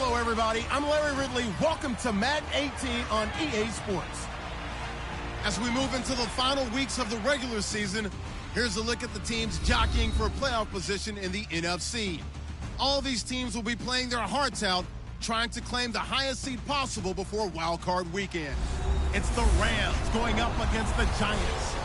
Hello, everybody. I'm Larry Ridley. Welcome to Madden 18 on EA Sports. As we move into the final weeks of the regular season, here's a look at the teams jockeying for a playoff position in the NFC. All these teams will be playing their hearts out, trying to claim the highest seed possible before Wild Card Weekend. It's the Rams going up against the Giants.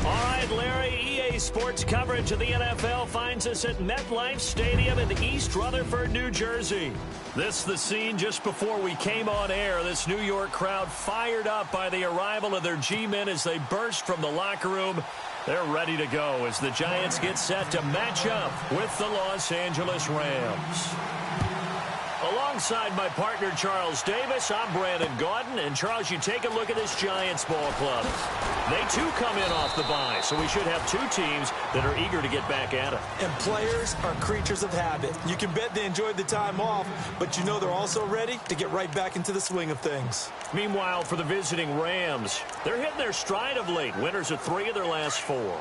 All right, Larry, EA Sports coverage of the NFL finds us at MetLife Stadium in East Rutherford, New Jersey. This is the scene just before we came on air. This New York crowd fired up by the arrival of their G-men as they burst from the locker room. They're ready to go as the Giants get set to match up with the Los Angeles Rams. Alongside my partner, Charles Davis, I'm Brandon Gaudin. And, Charles, you take a look at this Giants ball club. They, too, come in off the bye, so we should have two teams that are eager to get back at it. And players are creatures of habit. You can bet they enjoyed the time off, but you know they're also ready to get right back into the swing of things. Meanwhile, for the visiting Rams, they're hitting their stride of late. Winners of 3 of their last 4.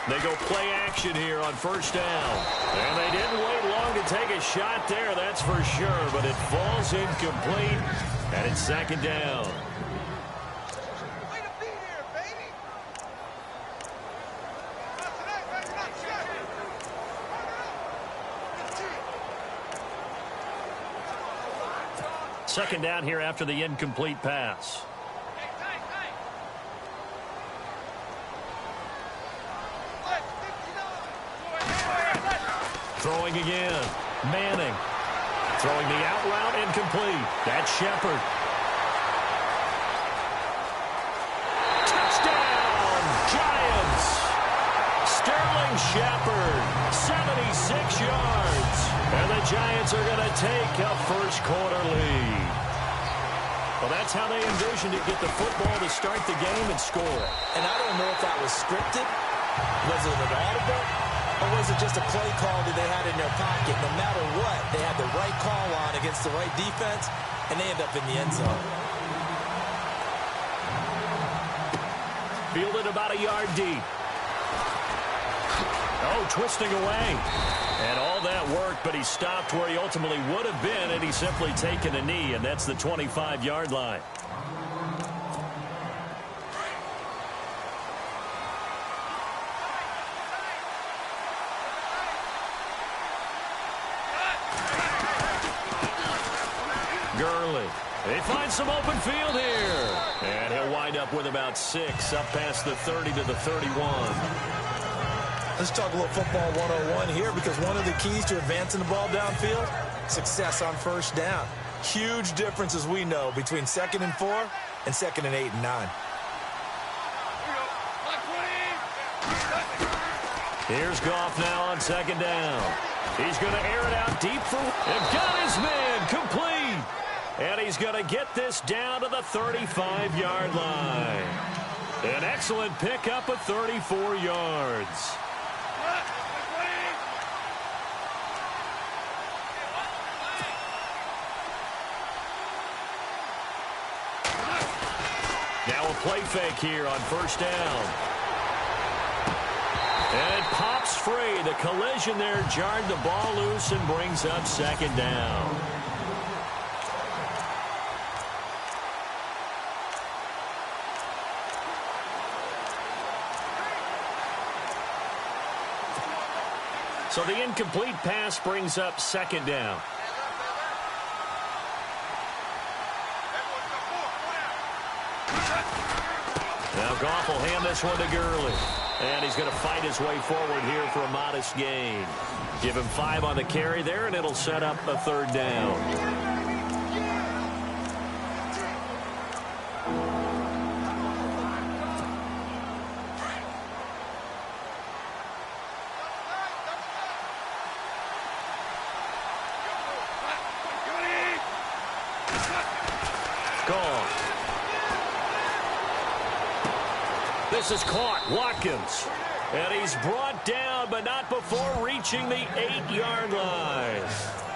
They go play action here on first down. And they didn't wait long to take a shot there, that's for sure. But it falls incomplete, and it's second down. Second down here after the incomplete pass. Throwing again. Manning. Throwing the out route incomplete. That's Shepard. Touchdown, Giants. Sterling Shepard, 76 yards. And the Giants are going to take a first quarter lead. Well, that's how they envisioned to get the football to start the game and score. And I don't know if that was scripted. Was it an audible? Or was it just a play call that they had in their pocket? No matter what, they had the right call on against the right defense, and they end up in the end zone. Fielded about a yard deep. Oh, twisting away. And all that work, but he stopped where he ultimately would have been, and he's simply taken a knee, and that's the 25-yard line. They find some open field here. And he'll wind up with about 6 up past the 30 to the 31. Let's talk a little football 101 here, because one of the keys to advancing the ball downfield, success on first down. Huge difference, as we know, between 2nd and 4 and 2nd and 8 and 9. Here's Goff now on 2nd down. He's going to air it out deep for... And got his man complete. And he's going to get this down to the 35-yard line. An excellent pickup of 34 yards. Now a play fake here on first down. And it pops free. The collision there jarred the ball loose and brings up 2nd down. So the incomplete pass brings up 2nd down. Now Goff will hand this one to Gurley. And he's going to fight his way forward here for a modest gain. Give him 5 on the carry there, and it'll set up a 3rd down. This is caught. Watkins. And he's brought down, but not before reaching the 8-yard line.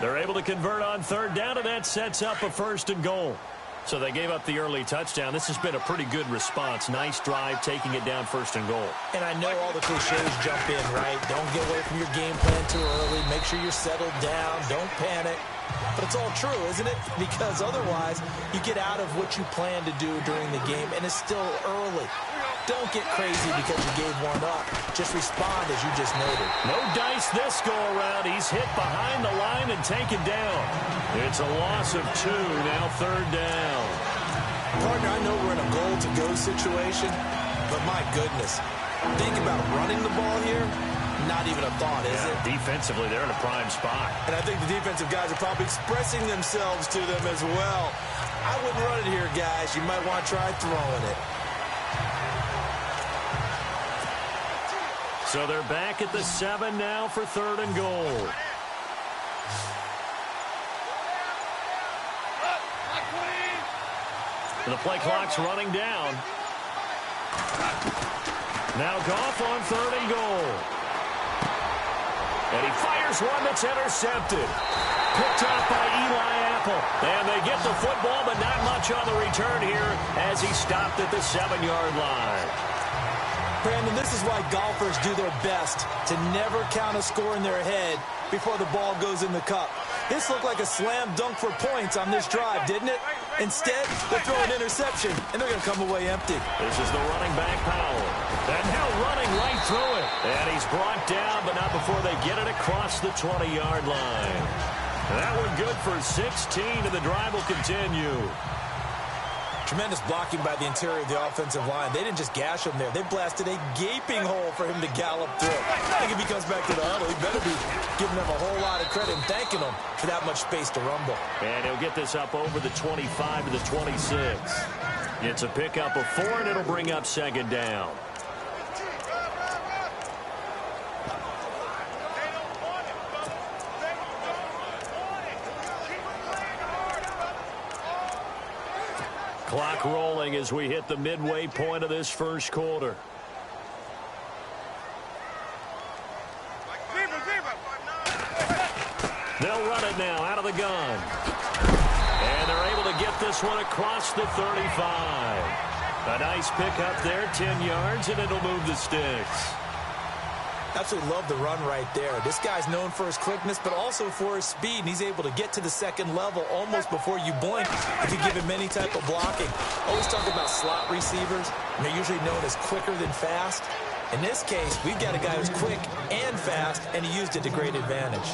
They're able to convert on third down, and that sets up a 1st and goal. So they gave up the early touchdown. This has been a pretty good response. Nice drive, taking it down 1st and goal. And I know all the cliches jump in, right? Don't get away from your game plan too early. Make sure you're settled down. Don't panic. But it's all true, isn't it? Because otherwise, you get out of what you plan to do during the game, and it's still early. Don't get crazy because you gave one up. Just respond as you just noted. No dice this go-around. He's hit behind the line and taken down. It's a loss of 2, now 3rd down. Partner, I know we're in a goal-to-go situation, but my goodness. Think about running the ball here. Not even a thought, is it? Defensively, they're in a prime spot. And I think the defensive guys are probably expressing themselves to them as well. I wouldn't run it here, guys. You might want to try throwing it. So they're back at the 7 now for 3rd and goal. The play clock's running down. Now Goff on 3rd and goal. And he fires one that's intercepted. Picked off by Eli Apple. And they get the football, but not much on the return here as he stopped at the 7-yard line. Brandon, this is why golfers do their best to never count a score in their head before the ball goes in the cup. This looked like a slam dunk for points on this drive, didn't it? Instead, they throw an interception, and they're going to come away empty. This is the running back, Powell. And now running right through it. And he's brought down, but not before they get it across the 20-yard line. That one good for 16, and the drive will continue. Tremendous blocking by the interior of the offensive line. They didn't just gash him there. They blasted a gaping hole for him to gallop through. I think if he comes back to the huddle, he better be giving them a whole lot of credit and thanking them for that much space to rumble. And he'll get this up over the 25 to the 26. It's a pickup of 4, and it'll bring up 2nd down. Clock rolling as we hit the midway point of this 1st quarter. They'll run it now out of the gun. And they're able to get this one across the 35. A nice pickup there, 10 yards, and it'll move the sticks. Absolutely love the run right there. This guy's known for his quickness, but also for his speed. And he's able to get to the 2nd level almost before you blink if you give him any type of blocking. Always talk about slot receivers, and they're usually known as quicker than fast. In this case, we've got a guy who's quick and fast, and he used it to great advantage.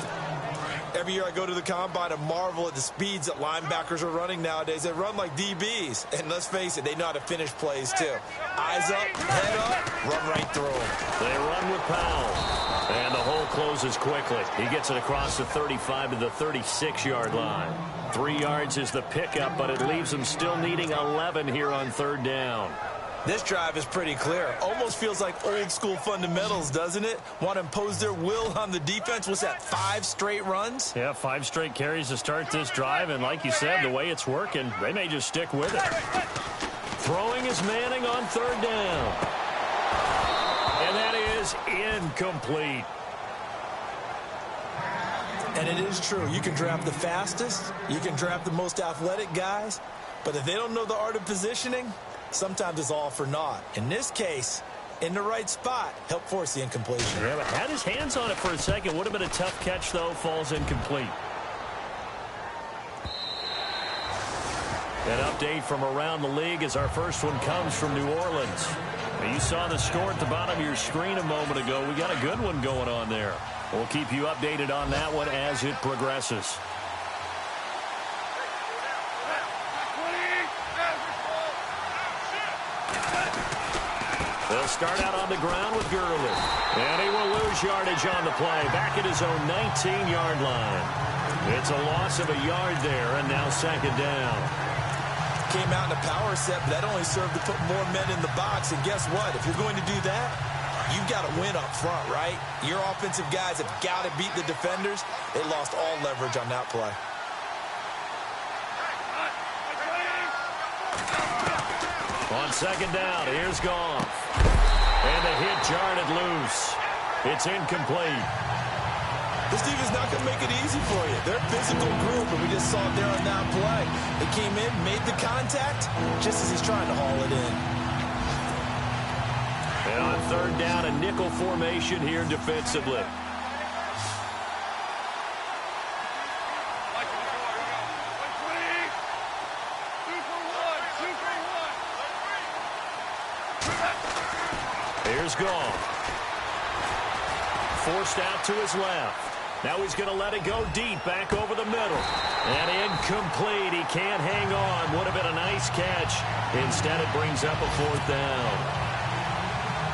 Every year I go to the combine and marvel at the speeds that linebackers are running nowadays. They run like DBs. And let's face it, they know how to finish plays too. Eyes up, head up, run right through them. They run with Powell. And the hole closes quickly. He gets it across the 35 to the 36-yard line. 3 yards is the pickup, but it leaves them still needing 11 here on 3rd down. This drive is pretty clear. Almost feels like old-school fundamentals, doesn't it? Want to impose their will on the defense. What's that, 5 straight runs? Yeah, 5 straight carries to start this drive. And like you said, the way it's working, they may just stick with it. Throwing is Manning on 3rd down. And that is incomplete. And it is true. You can draft the fastest. You can draft the most athletic guys. But if they don't know the art of positioning, sometimes it's all for naught. In this case, in the right spot, helped force the incompletion. Yeah, but had his hands on it for a second. Would have been a tough catch, though. Falls incomplete. An update from around the league as our first one comes from New Orleans. Now, you saw the score at the bottom of your screen a moment ago. We got a good one going on there. We'll keep you updated on that one as it progresses. They'll start out on the ground with Gurley. And he will lose yardage on the play. Back at his own 19-yard line. It's a loss of a yard there, and now 2nd down. Came out in a power set, but that only served to put more men in the box. And guess what? If you're going to do that, you've got to win up front, right? Your offensive guys have got to beat the defenders. They lost all leverage on that play. On 2nd down, here's Goff. And the hit jarred it loose. It's incomplete. This defense is not going to make it easy for you. They're a physical group, and we just saw it there on that play. They came in, made the contact, just as he's trying to haul it in. And on third down, a nickel formation here defensively. Here's Goff. Forced out to his left. Now he's going to let it go deep, back over the middle. And incomplete. He can't hang on. Would have been a nice catch. Instead, it brings up a fourth down.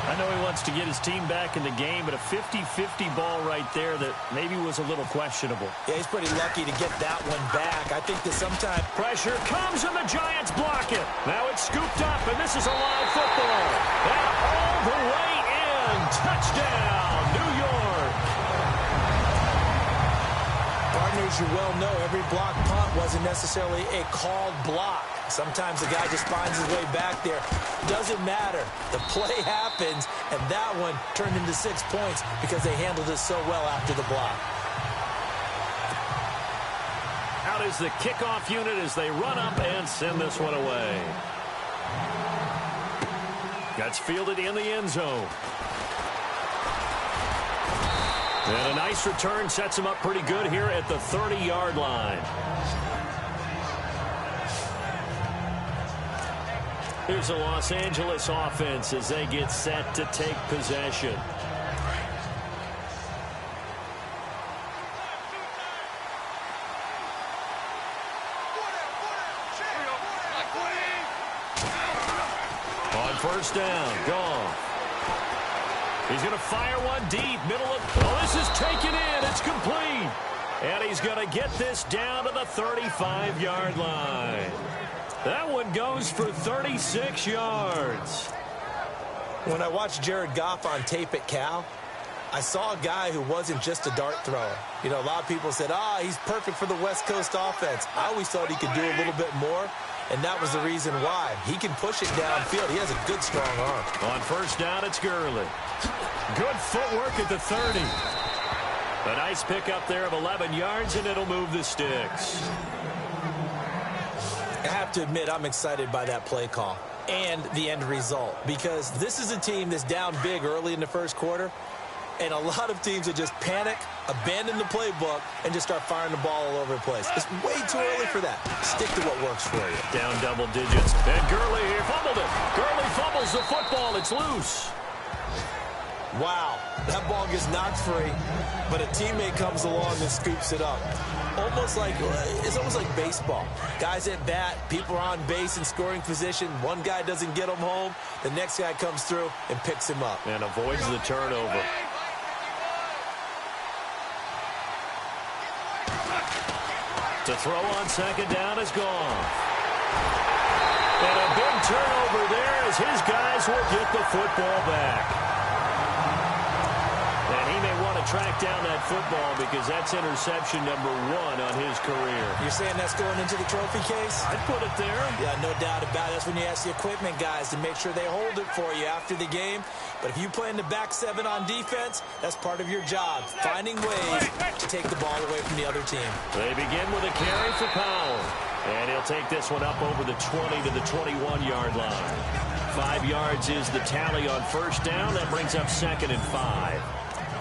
I know he wants to get his team back in the game, but a 50-50 ball right there that maybe was a little questionable. Yeah, he's pretty lucky to get that one back. I think that sometimes pressure comes and the Giants block it. Now it's scooped up, and this is a live football. And all the way in. Touchdown, New York. Partners, you well know every block punt wasn't necessarily a called block. Sometimes the guy just finds his way back there. Doesn't matter. The play happens, and that one turned into 6 points because they handled it so well after the block. Out is the kickoff unit as they run up and send this one away. Gets fielded in the end zone. And a nice return sets him up pretty good here at the 30-yard line. Here's the Los Angeles offense as they get set to take possession. On first down, Goff. He's going to fire one deep, middle of... Oh, this is taken in. It's complete. And he's going to get this down to the 35-yard line. That one goes for 36 yards. When I watched Jared Goff on tape at Cal, I saw a guy who wasn't just a dart thrower. You know, a lot of people said, he's perfect for the West Coast offense. I always thought he could do a little bit more, and that was the reason why. He can push it downfield. He has a good, strong arm. On first down, it's Gurley. Good footwork at the 30. A nice pickup there of 11 yards, and it'll move the sticks. I have to admit, I'm excited by that play call and the end result, because this is a team that's down big early in the first quarter, and a lot of teams that just panic, abandon the playbook, and just start firing the ball all over the place. It's way too early for that. Stick to what works for you. Down double digits, and Gurley here fumbled it. Gurley fumbles the football. It's loose. Wow, that ball gets knocked free, but a teammate comes along and scoops it up. It's almost like baseball. Guys at bat, people are on base in scoring position. One guy doesn't get him home. The next guy comes through and picks him up. And avoids the turnover. To throw on second down is gone. And a big turnover there as his guys will get the football back. And he may want to track down that football because that's interception number 1 on his career. You're saying that's going into the trophy case? I'd put it there. Yeah, no doubt about it. That's when you ask the equipment guys to make sure they hold it for you after the game. But if you play in the back 7 on defense, that's part of your job, finding ways to take the ball away from the other team. They begin with a carry for Powell. And he'll take this one up over the 20 to the 21-yard line. 5 yards is the tally on first down. That brings up second and 5.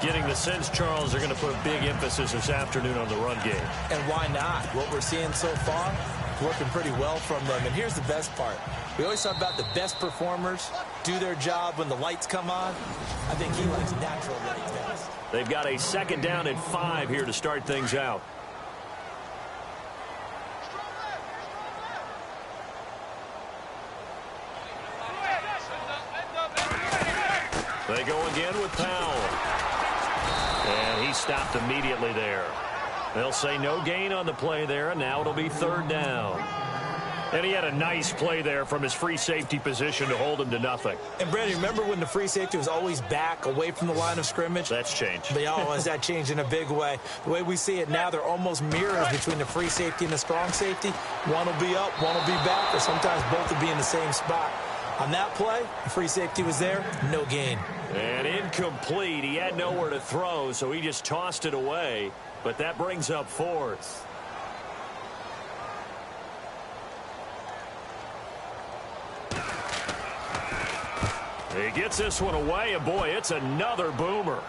Getting the sense, Charles, are going to put a big emphasis this afternoon on the run game. And why not? What we're seeing so far, working pretty well from them. And here's the best part. We always talk about the best performers do their job when the lights come on. I think he likes natural light best. They've got a second down and 5 here to start things out. They go again with Powell. And he stopped immediately there. They'll say no gain on the play there, and now it'll be third down. And he had a nice play there from his free safety position to hold him to nothing. And, Brandon, remember when the free safety was always back away from the line of scrimmage? That's changed. That changed in a big way. The way we see it now, they're almost mirrors between the free safety and the strong safety. One will be up, one will be back, or sometimes both will be in the same spot. On that play, the free safety was there, no gain. And incomplete. He had nowhere to throw, so he just tossed it away. But that brings up fourth. He gets this one away, and boy, it's another boomer.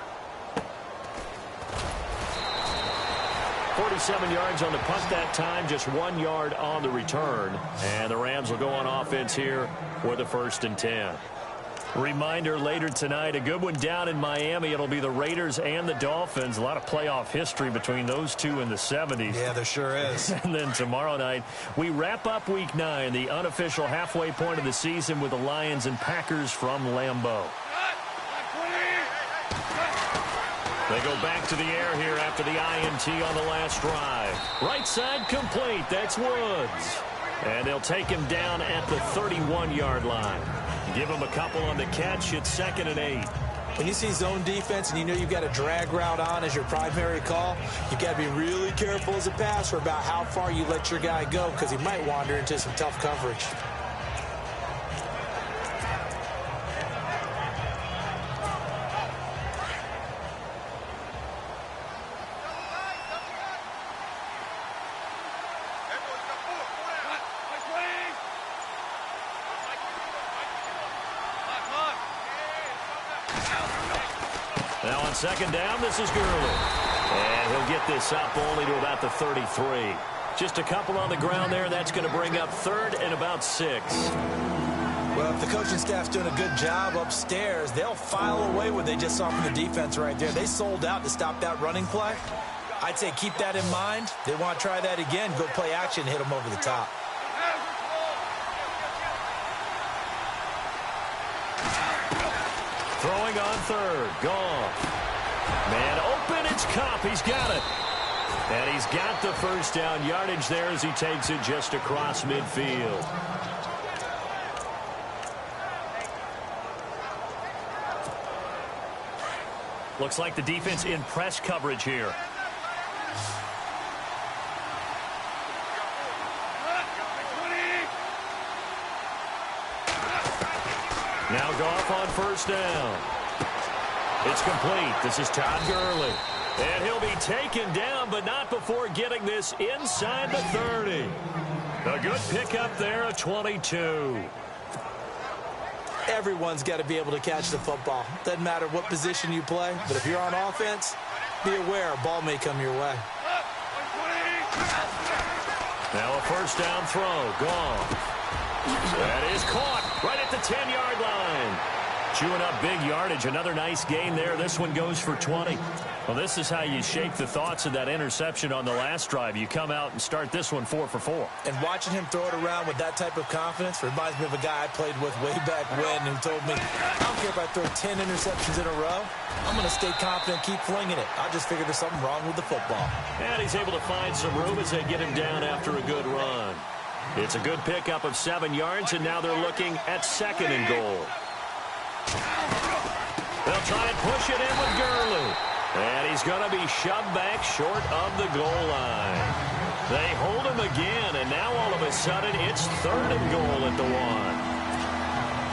47 yards on the punt that time, just 1 yard on the return. And the Rams will go on offense here for the 1st and 10. Reminder later tonight, a good one down in Miami. It'll be the Raiders and the Dolphins. A lot of playoff history between those two in the 70s. Yeah, there sure is. And then tomorrow night, we wrap up Week 9, the unofficial halfway point of the season with the Lions and Packers from Lambeau. They go back to the air here after the INT on the last drive. Right side complete. That's Woods. And they'll take him down at the 31-yard line. Give him a couple on the catch. It's 2nd and 8. When you see zone defense and you know you've got a drag route on as your primary call, you've got to be really careful as a passer about how far you let your guy go because he might wander into some tough coverage. Now on 2nd down, this is Gurley. And he'll get this up only to about the 33. Just a couple on the ground there. That's going to bring up 3rd and about 6. Well, if the coaching staff's doing a good job upstairs, they'll file away what they just saw from the defense right there. They sold out to stop that running play. I'd say keep that in mind. They want to try that again. Go play action, hit them over the top. Throwing on 3rd. Gone. Man open. It's Kupp. He's got it. And he's got the 1st down yardage there as he takes it just across midfield. Looks like the defense in press coverage here. Now Goff on 1st down. It's complete. This is Todd Gurley. And he'll be taken down, but not before getting this inside the 30. A good pickup there, a 22. Everyone's got to be able to catch the football. Doesn't matter what position you play, but if you're on offense, be aware a ball may come your way. Now a 1st down throw. Gone. That is caught right at the 10-yard line. Chewing up big yardage. Another nice gain there. This one goes for 20. Well, this is how you shake the thoughts of that interception on the last drive. You come out and start this one 4 for 4. And watching him throw it around with that type of confidence reminds me of a guy I played with way back when who told me, I don't care if I throw 10 interceptions in a row. I'm going to stay confident, keep flinging it. I just figured there's something wrong with the football. And he's able to find some room as they get him down after a good run. It's a good pickup of 7 yards, and now they're looking at 2nd and goal. They'll try and push it in with Gurley. And he's going to be shoved back short of the goal line. They hold him again, and now all of a sudden it's 3rd and goal at the 1.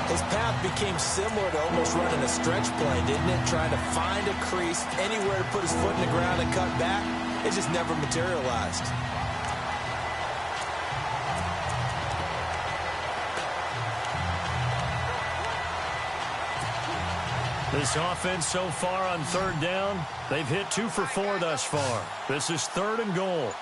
His path became similar to almost running a stretch play, didn't it? Trying to find a crease, anywhere to put his foot in the ground and cut back. It just never materialized. This offense so far on 3rd down, they've hit 2 for 4 thus far. This is 3rd and goal.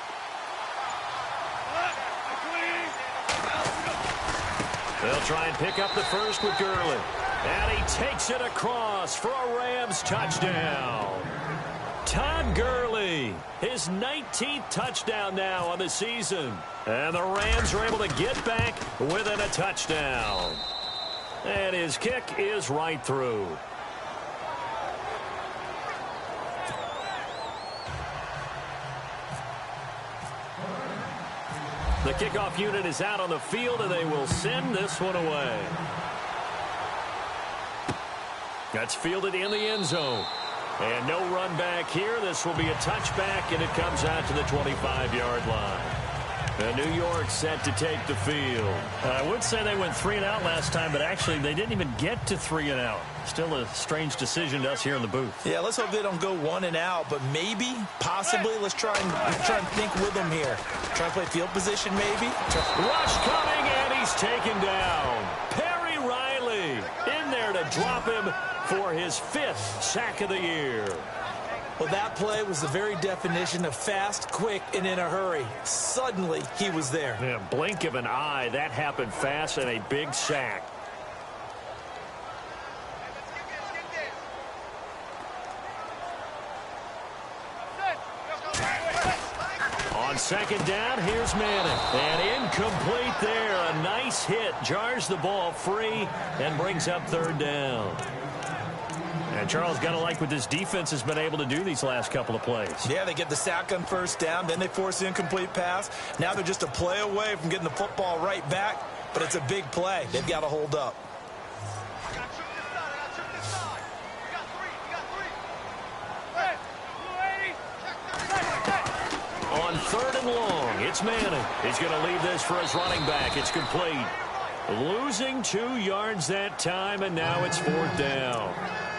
They'll try and pick up the 1st with Gurley. And he takes it across for a Rams touchdown. Todd Gurley, his 19th touchdown now on the season. And the Rams are able to get back within a touchdown. And his kick is right through. The kickoff unit is out on the field, and they will send this one away. That's fielded in the end zone. And no run back here. This will be a touchback, and it comes out to the 25-yard line. And New York set to take the field. I would say they went 3 and out last time, but actually they didn't even get to 3 and out. Still a strange decision to us here in the booth. Yeah, let's hope they don't go 1 and out, but maybe, possibly, let's try and think with them here. Try and play field position, maybe. Rush coming, and he's taken down. Perry Riley in there to drop him for his 5th sack of the year. Well, that play was the very definition of fast, quick, and in a hurry. Suddenly, he was there. Yeah, blink of an eye. That happened fast and a big sack. On second down, here's Manning. And incomplete there. A nice hit. Jars the ball free and brings up 3rd down. And Charles, got to like what this defense has been able to do these last couple of plays. Yeah, they get the sack on 1st down, then they force the incomplete pass. Now they're just a play away from getting the football right back, but it's a big play. They've got to hold up. On 3rd and long, it's Manning. He's going to leave this for his running back. It's complete. Losing 2 yards that time, and now it's 4th down.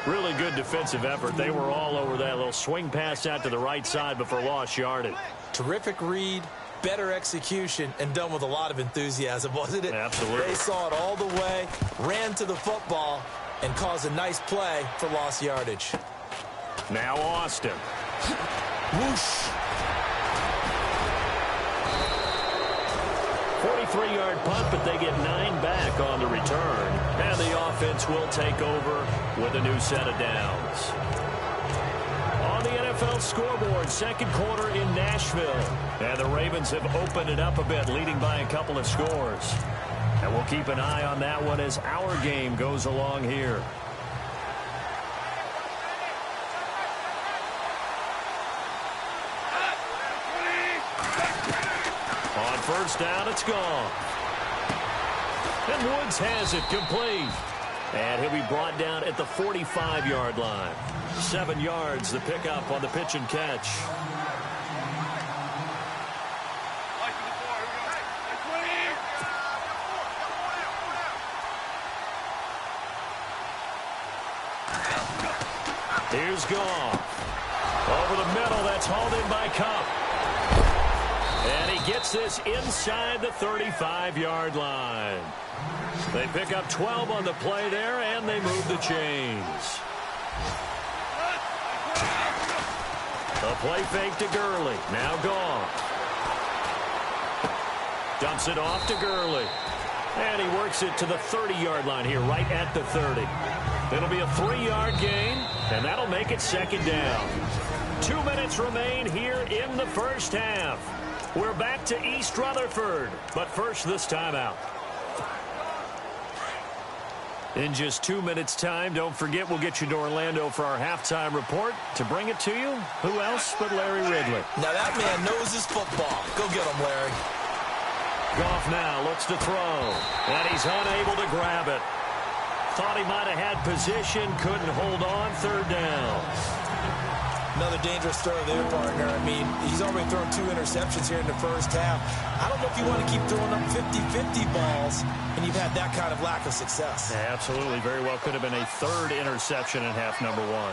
Really good defensive effort. They were all over that little swing pass out to the right side before lost yardage. Terrific read, better execution, and done with a lot of enthusiasm, wasn't it? Absolutely. They saw it all the way, ran to the football, and caused a nice play for lost yardage. Now Austin. Whoosh. 43-yard punt, but they get 9 back on the return. And the offense will take over with a new set of downs. On the NFL scoreboard, 2nd quarter in Nashville. And the Ravens have opened it up a bit, leading by a couple of scores. And we'll keep an eye on that one as our game goes along here. On 1st down, it's gone. And Woods has it complete. And he'll be brought down at the 45-yard line. 7 yards, the pickup on the pitch and catch. Here's Goff. Over the middle, that's hauled in by Cup. And he gets this inside the 35-yard line. They pick up 12 on the play there, and they move the chains. A play fake to Gurley. Now Goff. Dumps it off to Gurley. And he works it to the 30-yard line here, right at the 30. It'll be a 3-yard gain, and that'll make it 2nd down. 2 minutes remain here in the 1st half. We're back to East Rutherford, but first this timeout. In just 2 minutes' time, don't forget we'll get you to Orlando for our halftime report. To bring it to you, who else but Larry Ridley? Now that man knows his football. Go get him, Larry. Goff now looks to throw, and he's unable to grab it. Thought he might have had position, couldn't hold on. 3rd down. Another dangerous throw there, partner. I mean, he's already thrown 2 interceptions here in the 1st half. I don't know if you want to keep throwing up 50-50 balls, and you've had that kind of lack of success. Yeah, absolutely. Very well could have been a 3rd interception in half number 1.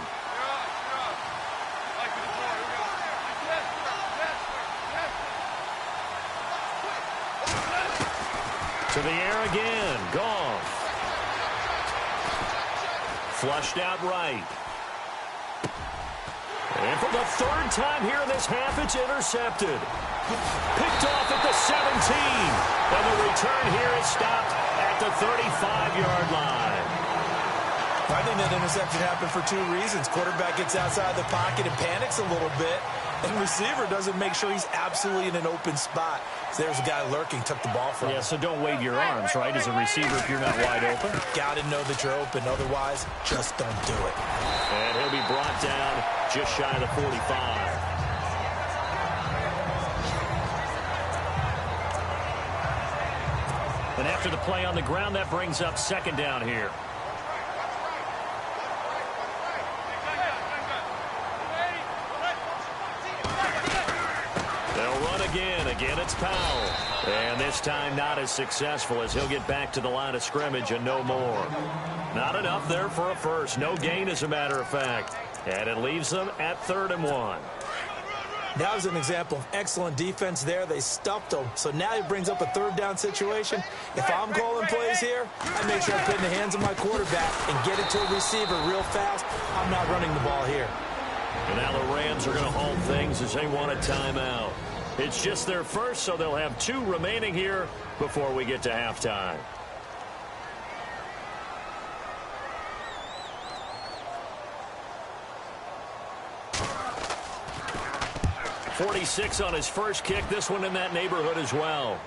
To the air again. Goff. Flushed out right. And for the 3rd time here in this half, it's intercepted. Picked off at the 17. And the return here is stopped at the 35-yard line. I think that interception happened for 2 reasons. Quarterback gets outside the pocket and panics a little bit. And receiver doesn't make sure he's absolutely in an open spot. So there's a guy lurking, took the ball from him. Yeah, so don't wave your arms, right, as a receiver if you're not wide open. Got to know that you're open. Otherwise, just don't do it. And he'll be brought down just shy of the 45. And after the play on the ground, that brings up 2nd down here. They'll run again. A Again, it's Powell. And this time not as successful as he'll get back to the line of scrimmage and no more. Not enough there for a first. No gain, as a matter of fact. And it leaves them at 3rd and 1. That was an example of excellent defense there. They stuffed him. So now he brings up a 3rd down situation. If I'm calling plays here, I make sure I put it in the hands of my quarterback and get it to a receiver real fast. I'm not running the ball here. And now the Rams are going to hold things as they want a timeout. It's just their first, so they'll have 2 remaining here before we get to halftime. 46 on his first kick. This one in that neighborhood as well.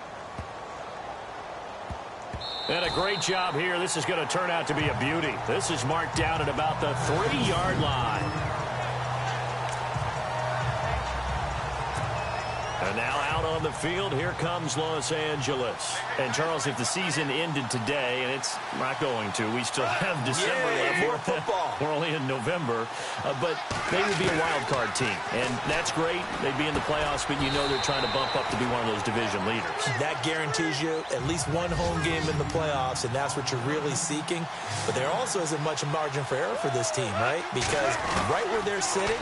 And a great job here. This is going to turn out to be a beauty. This is marked down at about the 3-yard line. And now out on the field, here comes Los Angeles. And, Charles, if the season ended today, and it's not going to, we still have December left. More football. We're only in November. But they would be a wild card team. And that's great. They'd be in the playoffs, but you know they're trying to bump up to be one of those division leaders. That guarantees you at least one home game in the playoffs, and that's what you're really seeking. But there also isn't much margin for error for this team, right? Because right where they're sitting,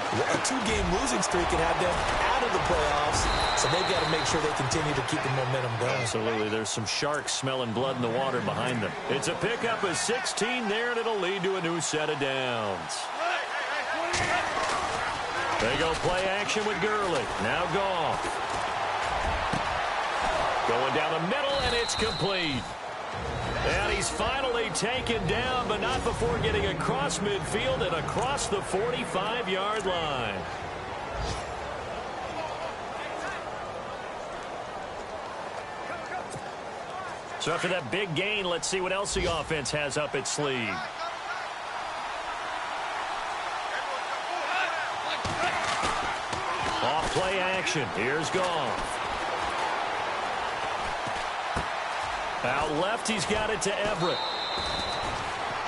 a 2-game losing streak can have them out of the playoffs, so they've got to make sure they continue to keep the momentum going. Absolutely. There's some sharks smelling blood in the water behind them. It's a pickup of 16 there, and it'll lead to a new set of downs. They go play action with Gurley. Now Goff. Going down the middle, and it's complete. And he's finally taken down, but not before getting across midfield and across the 45-yard line. So after that big gain, let's see what else the offense has up its sleeve. Off play action. Here's Goff. Out left, he's got it to Everett.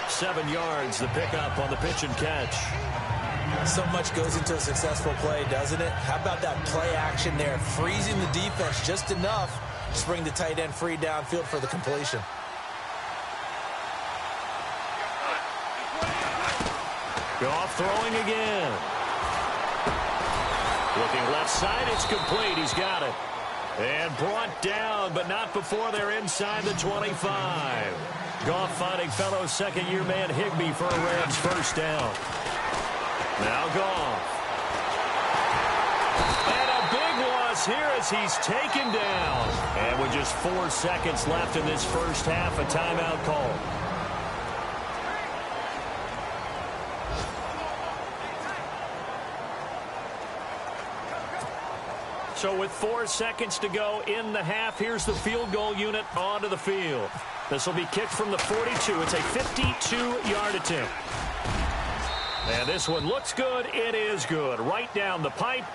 7 yards, the pickup on the pitch and catch. So much goes into a successful play, doesn't it? How about that play action there? Freezing the defense just enough to bring the tight end free downfield for the completion. Goff throwing again. Looking left side, it's complete. He's got it. And brought down, but not before they're inside the 25. Goff finding fellow second-year man Higbee for a Rams first down. Now Goff. And a big loss here as he's taken down. And with just 4 seconds left in this first half, a timeout call. So with 4 seconds to go in the half, here's the field goal unit onto the field. This will be kicked from the 42. It's a 52-yard attempt. And this one looks good. It is good. Right down the pipe.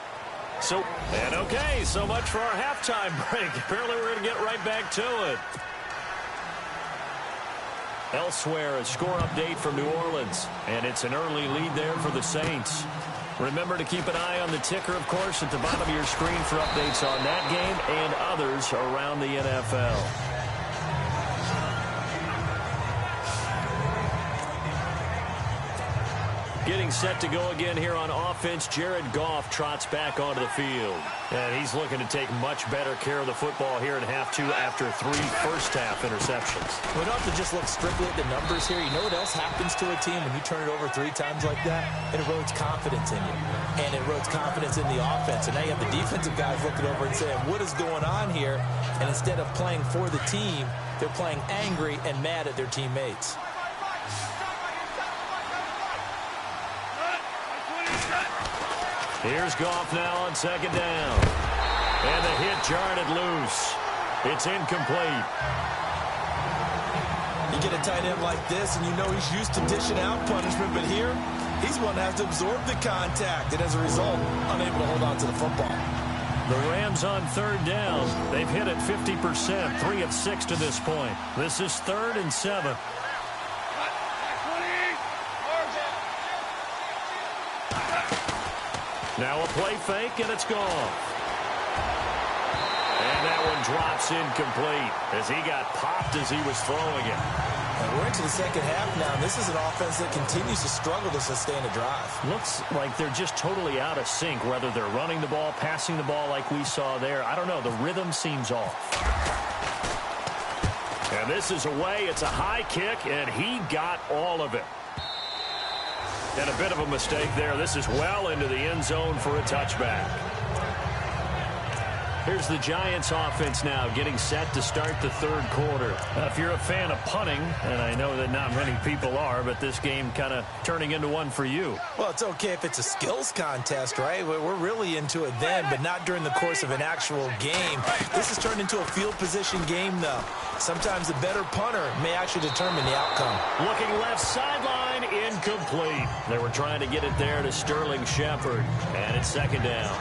So, and okay, so much for our halftime break. Apparently we're going to get right back to it. Elsewhere, a score update from New Orleans. And it's an early lead there for the Saints. Remember to keep an eye on the ticker, of course, at the bottom of your screen for updates on that game and others around the NFL. Getting set to go again here on offense, Jared Goff trots back onto the field. And he's looking to take much better care of the football here in half 2 after 3 first-half interceptions. We don't have to just look strictly at the numbers here. You know what else happens to a team when you turn it over 3 times like that? It erodes confidence in you. And it erodes confidence in the offense. And now you have the defensive guys looking over and saying, what is going on here? And instead of playing for the team, they're playing angry and mad at their teammates. Here's Goff now on second down. And the hit jarred it loose. It's incomplete. You get a tight end like this, and you know he's used to dishing out punishment, but here, he's one that has to absorb the contact, and as a result, unable to hold on to the football. The Rams on third down. They've hit it 50%, 3 of 6 to this point. This is 3rd and 7. Now a play fake, and it's gone. And that one drops incomplete as he got popped as he was throwing it. And we're into the second half now. This is an offense that continues to struggle to sustain a drive. Looks like they're just totally out of sync, whether they're running the ball, passing the ball like we saw there. I don't know. The rhythm seems off. And this is away. It's a high kick, and he got all of it. And a bit of a mistake there. This is well into the end zone for a touchback. Here's the Giants offense now getting set to start the third quarter. If you're a fan of punting, and I know that not many people are, but this game kind of turning into one for you. Well, it's okay if it's a skills contest, right? We're really into it then, but not during the course of an actual game. This has turned into a field position game, though. Sometimes the better punter may actually determine the outcome. Looking left sideline, incomplete. They were trying to get it there to Sterling Shepard, and it's second down.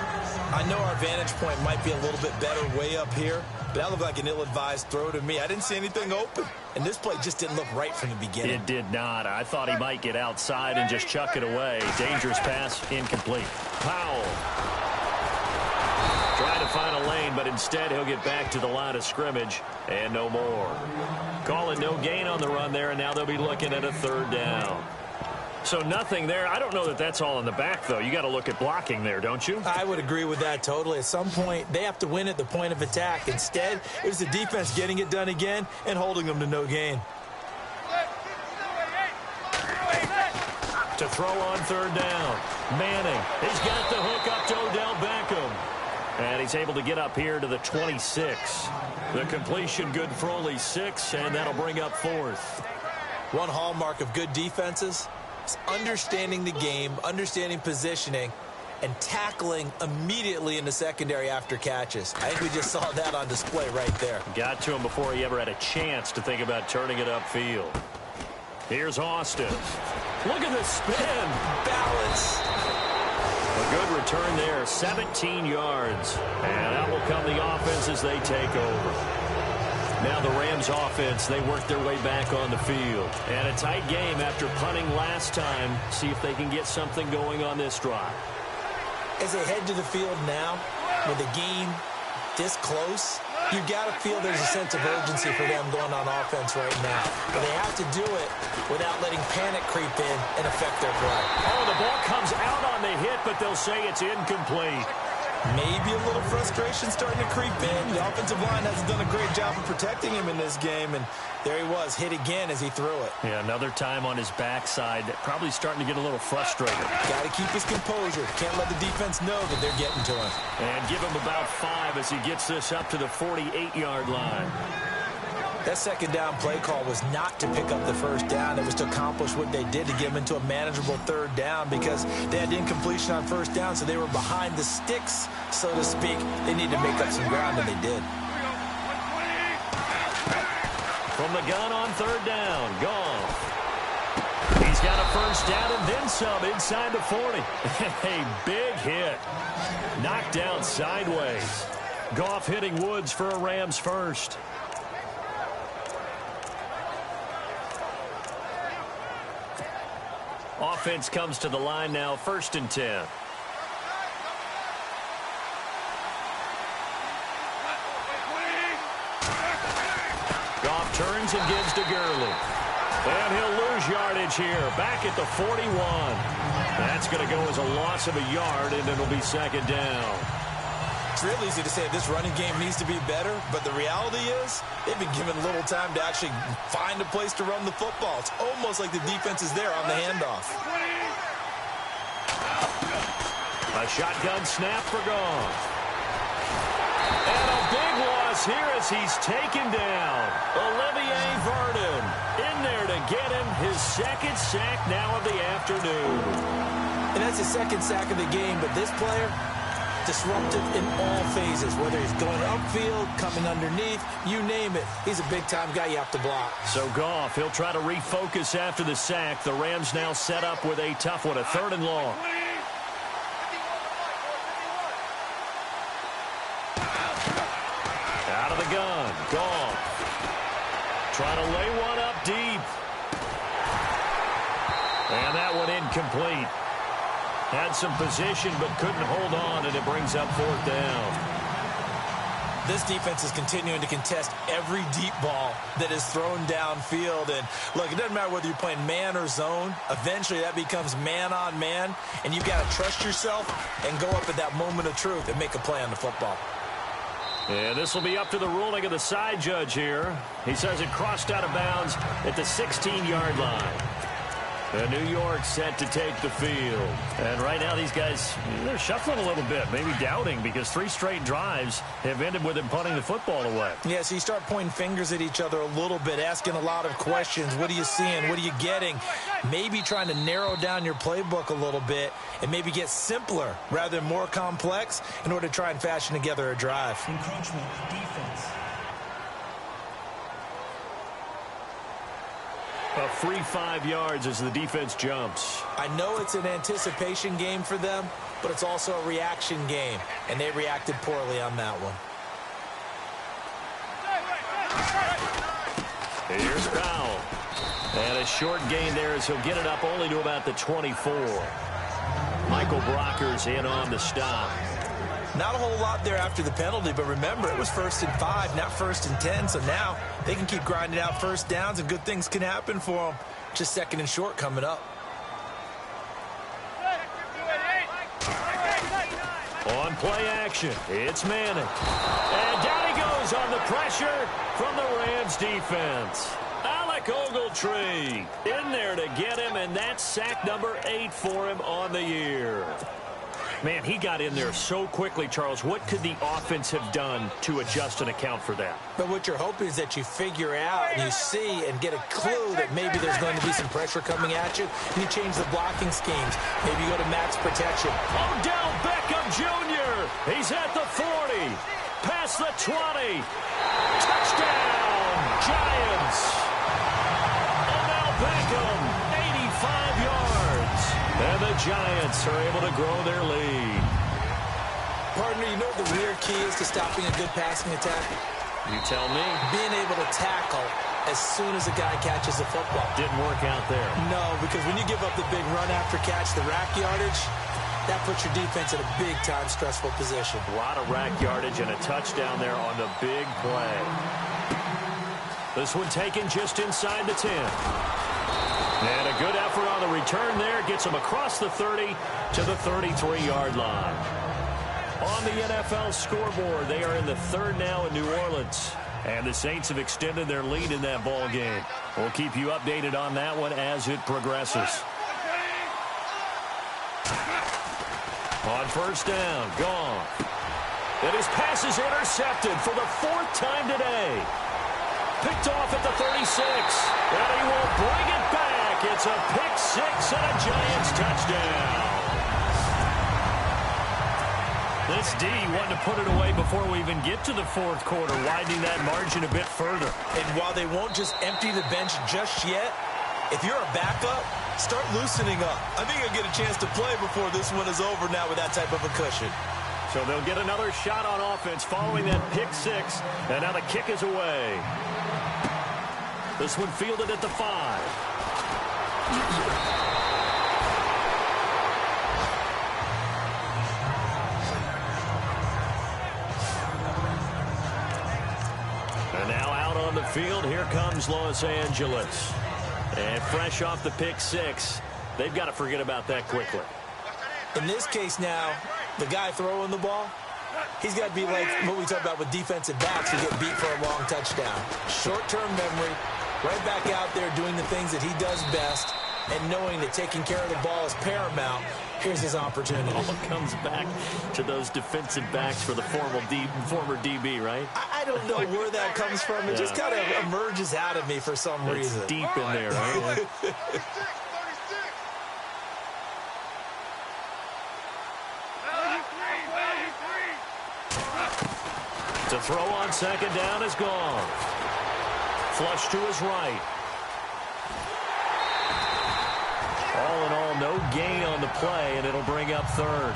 I know our vantage point might be a little bit better way up here, but that looked like an ill-advised throw to me. I didn't see anything open, and this play just didn't look right from the beginning. It did not. I thought he might get outside and just chuck it away. Dangerous pass, incomplete. Powell trying to find a lane, but instead he'll get back to the line of scrimmage, and no more. Calling no gain on the run there, and now they'll be looking at a third down. So nothing there. I don't know that that's all in the back, though. You got to look at blocking there, don't you? I would agree with that totally. At some point, they have to win at the point of attack. Instead, it was the defense getting it done again and holding them to no gain. To throw on third down. Manning. He's got the hook up to Odell Beckham. And he's able to get up here to the 26. The completion good for only 6, and that'll bring up fourth. One hallmark of good defenses is understanding the game, understanding positioning, and tackling immediately in the secondary after catches. I think we just saw that on display right there. Got to him before he ever had a chance to think about turning it upfield. Here's Austin. Look at the spin. Balance. A good return there, 17 yards. And out will come the offense as they take over. Now the Rams offense, they work their way back on the field. And a tight game after punting last time. See if they can get something going on this drive. As they head to the field now, with the game this close, you got to feel there's a sense of urgency for them going on offense right now. But they have to do it without letting panic creep in and affect their play. Oh, the ball comes out on the hit, but they'll say it's incomplete. Maybe a little frustration starting to creep in. The offensive line hasn't done a great job of protecting him in this game, and there he was, hit again as he threw it. Yeah, another time on his backside, probably starting to get a little frustrated. Got to keep his composure. Can't let the defense know that they're getting to him. And give him about 5 as he gets this up to the 48-yard line. That second down play call was not to pick up the first down. It was to accomplish what they did to get them into a manageable third down because they had incompletion on first down, so they were behind the sticks, so to speak. They needed to make up some ground, and they did. From the gun on third down, Goff. He's got a first down and then some inside the 40. A big hit. Knocked down sideways. Goff hitting Woods for a Rams first. Offense comes to the line now, 1st and 10. Goff turns and gives to Gurley. And he'll lose yardage here, back at the 41. That's going to go as a loss of a yard, and it'll be second down. It's real easy to say this running game needs to be better, but the reality is they've been given little time to actually find a place to run the football. It's almost like the defense is there on the handoff. A shotgun snap for Goff. And a big loss here as he's taken down. Olivier Vernon in there to get him his second sack now of the afternoon. And that's his second sack of the game, but this player, disruptive in all phases, whether he's going upfield, coming underneath, you name it. He's a big-time guy you have to block. So Goff, he'll try to refocus after the sack. The Rams now set up with a tough one, a 3rd and long. Out of the gun, Goff. Trying to lay one up deep. And that one incomplete. Had some position but couldn't hold on, and it brings up 4th down. This defense is continuing to contest every deep ball that is thrown downfield. And look, it doesn't matter whether you're playing man or zone. Eventually, that becomes man on man, and you've got to trust yourself and go up at that moment of truth and make a play on the football. And this will be up to the ruling of the side judge here. He says it crossed out of bounds at the 16-yard line. And New York set to take the field. And right now these guys, they're shuffling a little bit, maybe doubting, because 3 straight drives have ended with them punting the football away. Yeah, so you start pointing fingers at each other a little bit, asking a lot of questions. What are you seeing? What are you getting? Maybe trying to narrow down your playbook a little bit and maybe get simpler rather than more complex in order to try and fashion together a drive. Encroachment defense. A free 5 yards as the defense jumps. I know it's an anticipation game for them, but it's also a reaction game, and they reacted poorly on that one. Here's Powell. And a short gain there as he'll get it up only to about the 24. Michael Brocker's in on the stop. Not a whole lot there after the penalty, but remember, it was 1st and 5, not 1st and 10, so now they can keep grinding out first downs, and good things can happen for them. Just 2nd and short coming up. On play action, it's Manning. And down he goes on the pressure from the Rams defense. Alec Ogletree in there to get him, and that's sack number 8 for him on the year. Man, he got in there so quickly, Charles. What could the offense have done to adjust and account for that? But what you're hoping is that you figure out and you see and get a clue that maybe there's going to be some pressure coming at you, and you change the blocking schemes. Maybe you go to max protection. Odell Beckham Jr. He's at the 40. Past the 20. Touchdown, Giants. Odell Beckham, 85 yards. And the Giants are able to grow their lead. Partner, you know what the weird key is to stopping a good passing attack? You tell me. Being able to tackle as soon as a guy catches the football. Didn't work out there. No, because when you give up the big run after catch, the rack yardage, that puts your defense in a big-time stressful position. A lot of rack yardage and a touchdown there on the big play. This one taken just inside the 10. And a good effort on the return there. Gets him across the 30 to the 33-yard line. On the NFL scoreboard, they are in the 3rd now in New Orleans. And the Saints have extended their lead in that ball game. We'll keep you updated on that one as it progresses. On 1st down, gone. And his pass is intercepted for the 4th time today. Picked off at the 36. And he will bring it back. It's a pick 6 and a Giants touchdown. This D wanted to put it away before we even get to the 4th quarter, widening that margin a bit further. And while they won't just empty the bench just yet, if you're a backup, start loosening up. I think you'll get a chance to play before this one is over now with that type of a cushion. So they'll get another shot on offense following that pick 6, and now the kick is away. This one fielded at the 5. And now out on the field, here comes Los Angeles. And fresh off the pick 6, they've got to forget about that quickly. In this case now, the guy throwing the ball, he's got to be like what we talk about with defensive backs who get beat for a long touchdown. Short-term memory, right back out there doing the things that he does best, and knowing that taking care of the ball is paramount. Here's his opportunity. All comes back to those defensive backs for the former DB, right? I don't know where that comes from. It just kind of emerges out of me for some reason. It's deep in there, right? To throw on 2nd down is gone. Flush to his right. All in all, no gain on the play, and it'll bring up 3rd.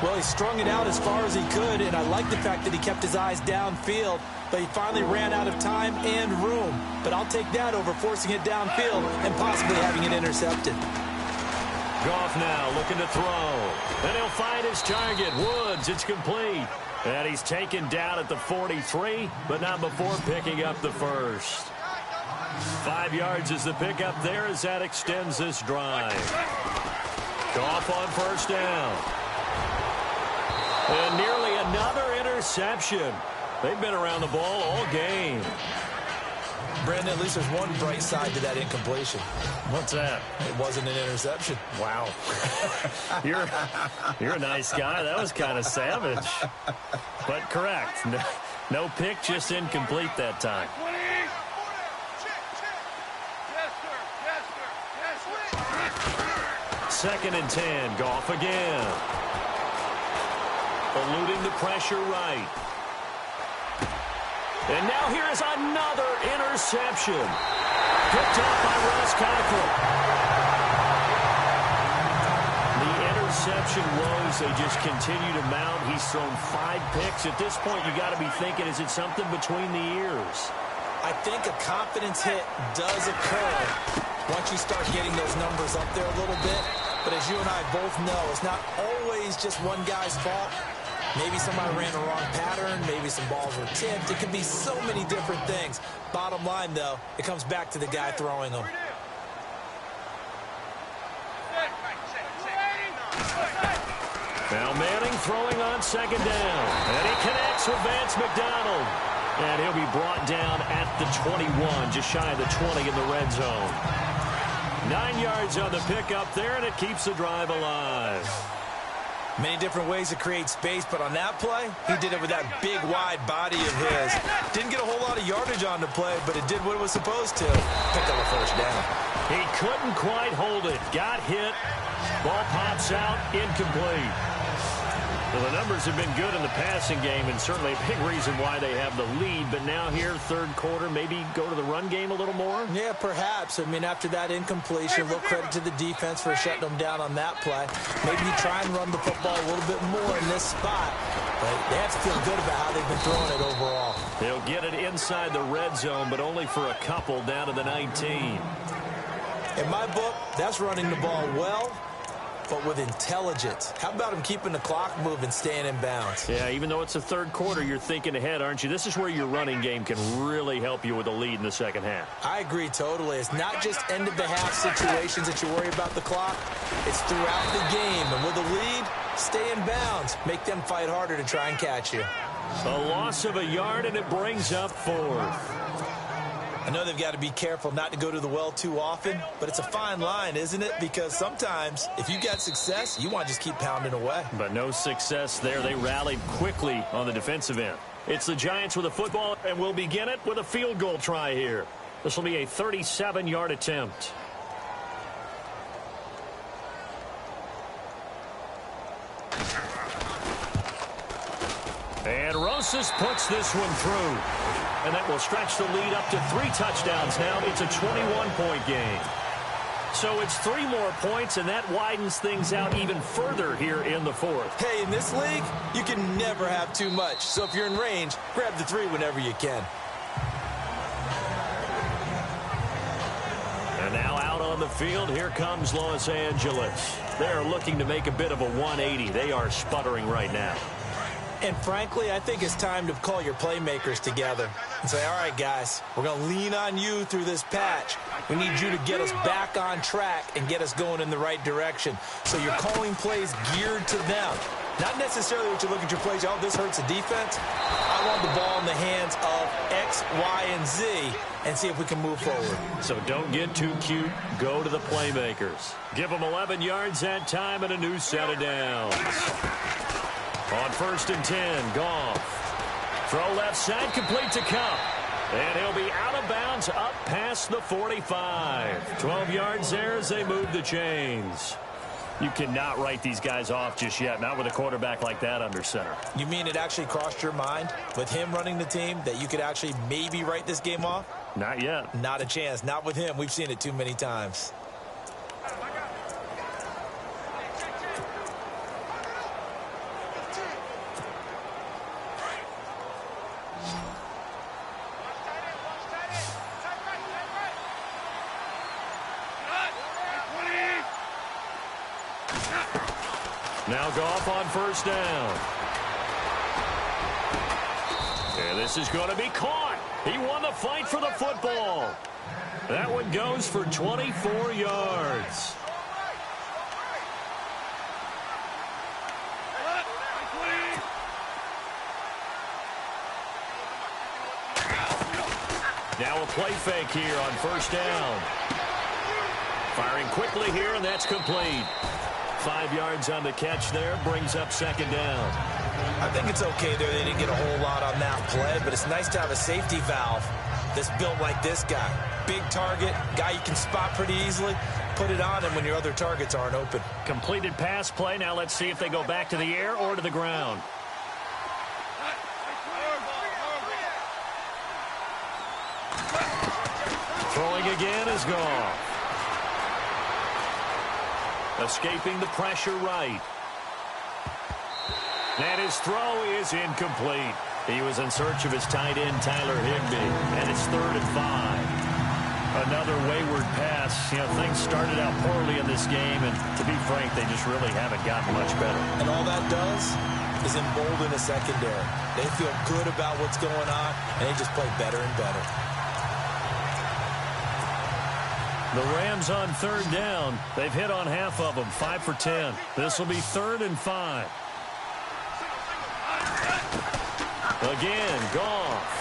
Well, he strung it out as far as he could, and I like the fact that he kept his eyes downfield, but he finally ran out of time and room. But I'll take that over forcing it downfield and possibly having it intercepted. Goff now looking to throw. And he'll find his target. Woods, it's complete. And he's taken down at the 43, but not before picking up the first. 5 yards is the pickup there as that extends this drive. Goff on first down. And nearly another interception. They've been around the ball all game. Brandon, at least there's one bright side to that incompletion. What's that? It wasn't an interception. Wow. You're a nice guy. That was kind of savage. But correct. No pick, just incomplete that time. Second and 10. Goff again. Eluding the pressure right. And now here is another interception. Picked up by Ross Cockrell. The interception woes, they just continue to mount. He's thrown 5 picks. At this point, you got to be thinking, is it something between the ears? I think a confidence hit does occur once you start getting those numbers up there a little bit. But as you and I both know, it's not always just one guy's fault. Maybe somebody ran the wrong pattern. Maybe some balls were tipped. It could be so many different things. Bottom line, though, it comes back to the guy throwing them. Now Manning throwing on second down. And he connects with Vance McDonald. And he'll be brought down at the 21, just shy of the 20 in the red zone. 9 yards on the pickup there, and it keeps the drive alive. Many different ways to create space, but on that play, he did it with that big, wide body of his. Didn't get a whole lot of yardage on the play, but it did what it was supposed to. Pick up a first down. He couldn't quite hold it. Got hit. Ball pops out. Incomplete. Well, the numbers have been good in the passing game, and certainly a big reason why they have the lead. But now here, third quarter, maybe go to the run game a little more? Yeah, perhaps. I mean, after that incompletion, a little credit to the defense for shutting them down on that play. Maybe you try and run the football a little bit more in this spot. But they have to feel good about how they've been throwing it overall. They'll get it inside the red zone, but only for a couple down to the 19. In my book, that's running the ball well, but with intelligence. How about him keeping the clock moving, staying in bounds? Yeah, even though it's the third quarter, you're thinking ahead, aren't you? This is where your running game can really help you with a lead in the second half. I agree totally. It's not just end-of-the-half situations that you worry about the clock. It's throughout the game. And with a lead, stay in bounds. Make them fight harder to try and catch you. A loss of a yard, and it brings up fourth. I know they've got to be careful not to go to the well too often, but it's a fine line, isn't it? Because sometimes, if you got success, you want to just keep pounding away. But no success there. They rallied quickly on the defensive end. It's the Giants with a football, and we'll begin it with a field goal try here. This will be a 37-yard attempt. And Rosas puts this one through. And that will stretch the lead up to 3 touchdowns now. It's a 21-point game. So it's 3 more points, and that widens things out even further here in the fourth. Hey, in this league, you can never have too much. So if you're in range, grab the 3 whenever you can. And now out on the field, here comes Los Angeles. They're looking to make a bit of a 180. They are sputtering right now. And frankly, I think it's time to call your playmakers together and say, all right, guys, we're going to lean on you through this patch. We need you to get us back on track and get us going in the right direction. So you're calling plays geared to them. Not necessarily what you look at your plays, oh, this hurts the defense. I want the ball in the hands of X, Y, and Z and see if we can move forward. So don't get too cute. Go to the playmakers. Give them 11 yards that time and a new set of downs. On first and 10, Goff. Throw left side, complete to Cup. And he'll be out of bounds up past the 45. 12 yards there as they move the chains. You cannot write these guys off just yet, not with a quarterback like that under center. You mean it actually crossed your mind with him running the team that you could actually maybe write this game off? Not yet. Not a chance. Not with him. We've seen it too many times. Now Goff on first down. And this is going to be caught. He won the fight for the football. That one goes for 24 yards. Now a play fake here on first down. Firing quickly here, and that's complete. 5 yards on the catch there, brings up second down. I think it's okay there. They didn't get a whole lot on that play, but it's nice to have a safety valve that's built like this guy. Big target, guy you can spot pretty easily. Put it on him when your other targets aren't open. Completed pass play. Now let's see if they go back to the air or to the ground. Throwing again is Goff. Escaping the pressure right. And his throw is incomplete. He was in search of his tight end, Tyler Higbee, and it's 3rd and 5. Another wayward pass. You know, things started out poorly in this game, and to be frank, they just really haven't gotten much better. And all that does is embolden a secondary. They feel good about what's going on, and they just play better and better. The Rams on 3rd down. They've hit on half of them, 5 for 10. This will be 3rd and 5. Again, Goff.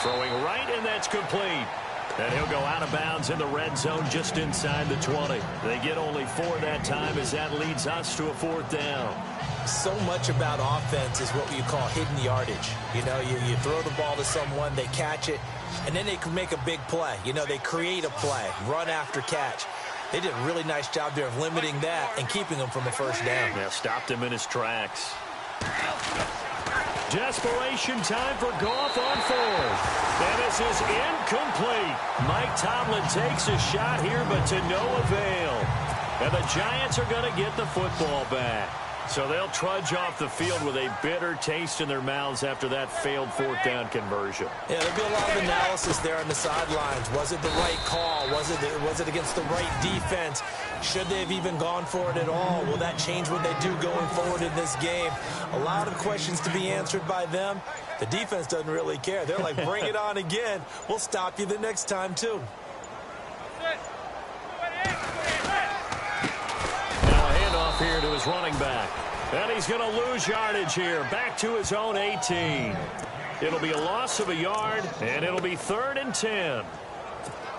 Throwing right, and that's complete. And he'll go out of bounds in the red zone just inside the 20. They get only 4 that time as that leads us to a 4th down. So much about offense is what you call hidden yardage. You know, you throw the ball to someone, they catch it, and then they can make a big play. You know, they create a play, run after catch. They did a really nice job there of limiting that and keeping him from a first down. Yeah, stopped him in his tracks. Desperation time for Goff on 4th. And this is incomplete. Mike Tomlin takes a shot here, but to no avail. And the Giants are going to get the football back. So they'll trudge off the field with a bitter taste in their mouths after that failed 4th down conversion. Yeah, there'll be a lot of analysis there on the sidelines. Was it the right call? Was it against the right defense? Should they have even gone for it at all? Will that change what they do going forward in this game? A lot of questions to be answered by them. The defense doesn't really care. They're like, bring it on again. We'll stop you the next time, too. Here to his running back. And he's going to lose yardage here. Back to his own 18. It'll be a loss of a yard, and it'll be 3rd and 10.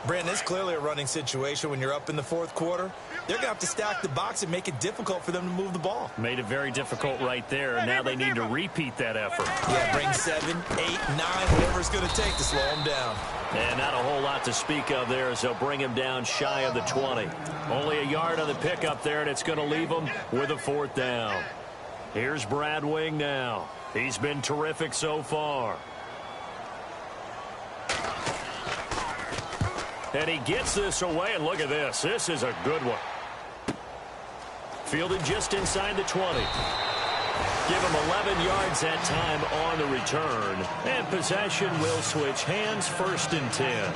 Brandon, it's clearly a running situation when you're up in the 4th quarter. They're going to have to stack the box and make it difficult for them to move the ball. Made it very difficult right there, and now they need to repeat that effort. Yeah, bring 7, 8, 9, whatever it's going to take to slow them down. And not a whole lot to speak of there as they'll bring him down shy of the 20. Only a yard on the pickup there, and it's going to leave him with a 4th down. Here's Brad Wing now. He's been terrific so far. And he gets this away, and look at this. This is a good one. Fielded just inside the 20. Give him 11 yards that time on the return. And possession will switch hands, 1st and 10.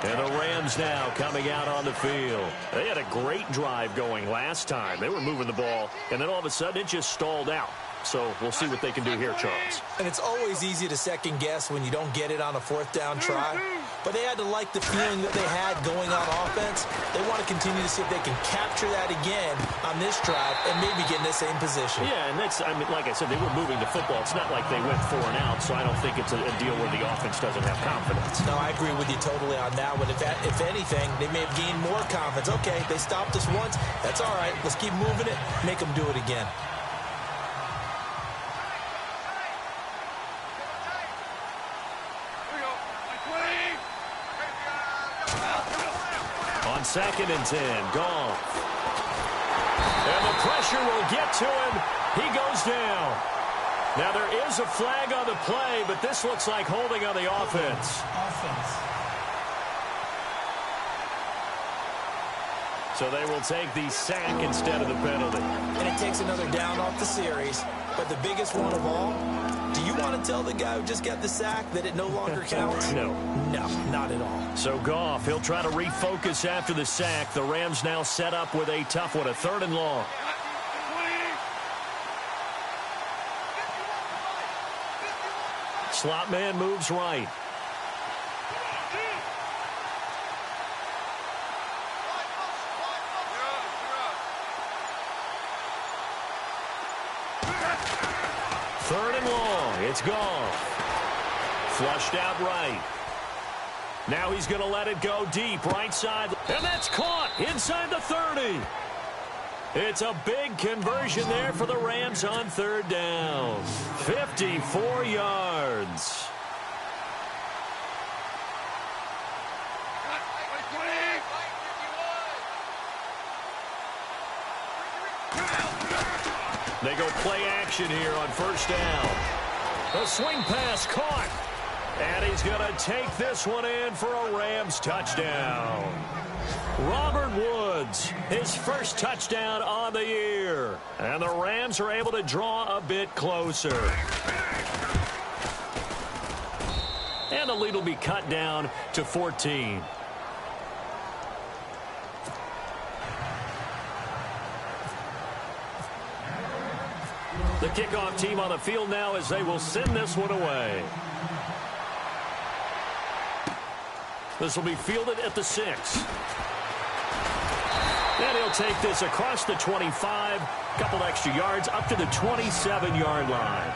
And the Rams now coming out on the field. They had a great drive going last time. They were moving the ball, and then all of a sudden it just stalled out. So we'll see what they can do here, Charles. And it's always easy to second guess when you don't get it on a 4th down try. But they had to like the feeling that they had going on offense. They want to continue to see if they can capture that again on this drive and maybe get in the same position. Yeah, and that's, I mean, like I said, they were moving the football. It's not like they went 4 and out, so I don't think it's a deal where the offense doesn't have confidence. No, I agree with you totally on that one. If anything, they may have gained more confidence. Okay, they stopped us once. That's all right. Let's keep moving it. Make them do it again. On 2nd and 10, Goff. And the pressure will get to him. He goes down. Now there is a flag on the play, but this looks like holding on the offense. So they will take the sack instead of the penalty. And it takes another down off the series. But the biggest one of all, Do you want to tell the guy who just got the sack that it no longer counts? No. No, not at all. So Goff, he'll try to refocus after the sack. The Rams now set up with a tough one, a 3rd and long. Slot man moves right. Third and long. It's gone. Flushed out right. Now he's going to let it go deep right side. And that's caught inside the 30. It's a big conversion there for the Rams on 3rd down. 54 yards. They go play action here on 1st down. The swing pass caught. And he's going to take this one in for a Rams touchdown. Robert Woods, his first touchdown on the year. And the Rams are able to draw a bit closer. And the lead will be cut down to 14. The kickoff team on the field now as they will send this one away. This will be fielded at the 6. And he'll take this across the 25, couple extra yards up to the 27-yard line.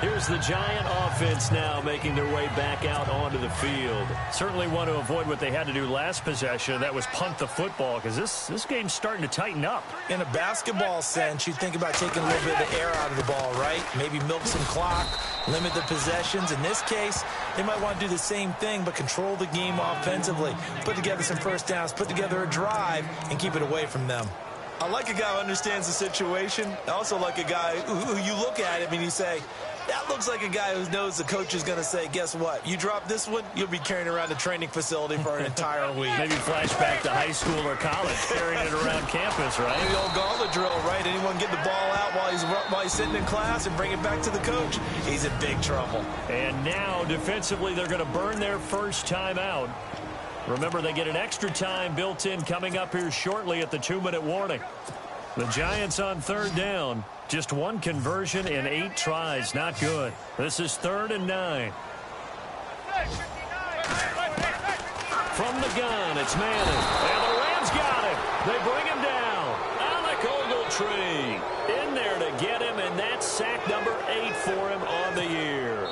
Here's the Giant offense now making their way back out onto the field. Certainly want to avoid what they had to do last possession. That was punt the football, because this game's starting to tighten up. In a basketball sense, you think about taking a little bit of the air out of the ball, right? Maybe milk some clock, limit the possessions. In this case, they might want to do the same thing, but control the game offensively. Put together some first downs, put together a drive, and keep it away from them. I like a guy who understands the situation. I also like a guy who you look at him and you say, that looks like a guy who knows the coach is going to say, guess what? You drop this one, you'll be carrying around the training facility for an entire week. Maybe flashback to high school or college, carrying it around campus, right? Maybe the old gauntlet drill, right? Anyone get the ball out while he's sitting in class and bring it back to the coach? He's in big trouble. And now, defensively, they're going to burn their first time out. Remember, they get an extra time built in coming up here shortly at the 2-minute warning. The Giants on 3rd down. Just one conversion in 8 tries. Not good. This is 3rd and 9. From the gun, it's Manning. And the Rams got him. They bring him down. Alec Ogletree in there to get him, and that's sack number 8 for him on the year.